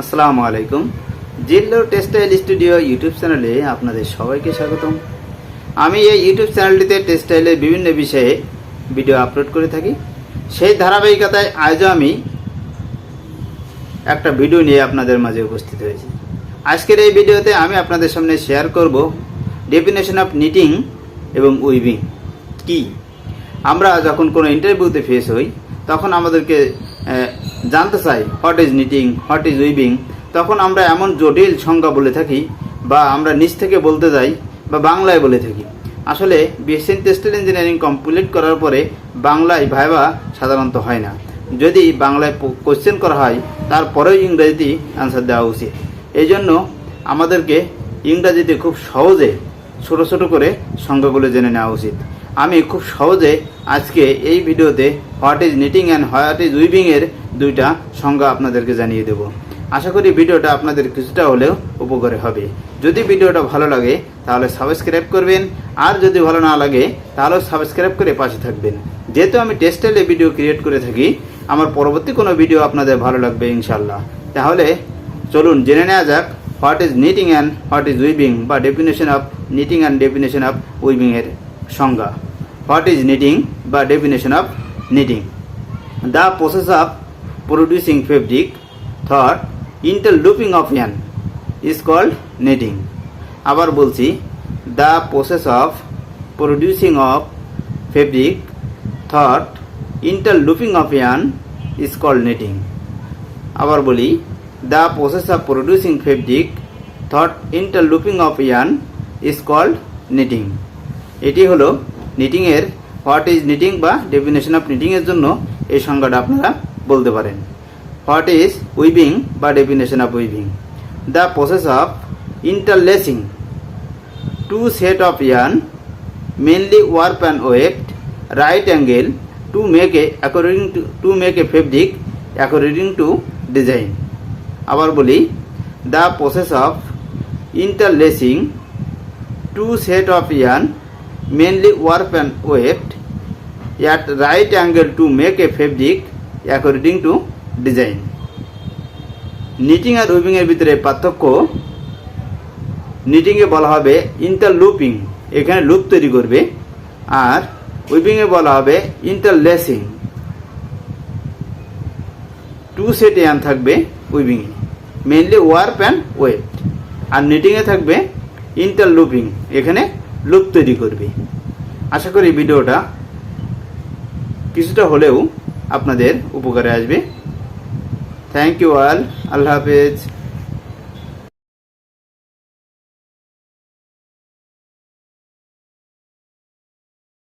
আসসালামু আলাইকুম। জিল্লো textile studio YouTube চ্যানেলে আপনাদের সবাইকে স্বাগতম। আমি এই ইউটিউব চ্যানেলটিতে টেক্সটাইলের বিভিন্ন বিষয়ে ভিডিও আপলোড করে থাকি। সেই ধারাবাহিকতায় আজও আমি একটা ভিডিও নিয়ে আপনাদের মাঝে উপস্থিত হয়েছি। আজকের এই ভিডিওতে আমি আপনাদের সামনে শেয়ার করব ডেফিনেশন অফ নিটিং এবং উইভিং কি। আমরা যখন কোনো ইন্টারভিউতে ফেস হই তখন আমাদেরকে জানতে চাই what is knitting, what is weaving. তখন আমরা এমন জটিল সংজ্ঞা বলে থাকি বা আমরা নিচ থেকে বলতে যাই বা বাংলায় বলে থাকি। আসলে বিএসসি টেক্সটাইল ইঞ্জিনিয়ারিং কমপ্লিট করার পরে বাংলায় ভাইবা সাধারণত হয় না। যদি বাংলায় কোশ্চেন করা হয় তারপরেও ইংরেজিতে অ্যান্সার দেওয়া উচিত। এই জন্য আমাদেরকে ইংরাজিতে খুব সহজে ছোট ছোট করে সংজ্ঞাগুলো জেনে নেওয়া উচিত। আমি খুব সহজে আজকে এই ভিডিওতে what is knitting and what is weaving এর দুইটা সংজ্ঞা আপনাদেরকে জানিয়ে দেব। আশা করি ভিডিওটা আপনাদের কিছুটা হলেও উপকারে হবে। যদি ভিডিওটা ভালো লাগে তাহলে সাবস্ক্রাইব করবেন, আর যদি ভালো না লাগে তাহলে সাবস্ক্রাইব করে পাশে থাকবেন। যেহেতু আমি টেক্সটাইলে ভিডিও ক্রিয়েট করে থাকি, আমার পরবর্তী কোনো ভিডিও আপনাদের ভালো লাগবে ইনশাল্লাহ। তাহলে চলুন জেনে নেওয়া যাক what is knitting and what is weaving বা definition of knitting and definition of weaving এর সংজ্ঞা। হোয়াট ইজ নিটিং বা definition of knitting? The process of producing fabric through interlooping of yarn is called knitting. আবার বলছি, the process of producing of fabric through interlooping of yarn is called knitting. আবার বলি, the process of producing fabric through interlooping of yarn is called knitting. এটি হলো নিটিংয়ের what is knitting বা definition of নিটিংয়ের জন্য এই সংজ্ঞাটা আপনারা বলতে পারেন। হোয়াট ইজ উইভিং বা definition of weaving? The process of interlacing two set of yarn mainly warp and weft right angle to make a fabric according to design. আবার বলি, the process of interlacing two set of yarn mainly warp and weft at right angle to make a fabric according to design. Knitting আর weaving এর ভিতরে পার্থক্য, knitting এ বলা হবে ইন্টারলুপিং, এখানে loop তৈরি করবে, আর উইভিং এ বলা হবে ইন্টারলেসিং, টু সেট ইয়ার্ন থাকবে উইভিং এ, মেইনলি ওয়ার্প অ্যান্ড ওয়েভড। আর নিটিং এ থাকবে ইন্টারলুপিং, এখানে লুপ তৈরি করবে। আশা করি ভিডিওটা কিছুটা হলেও আপনাদের উপকারে আসবে। Thank you all. আল্লাহ হাফেজ।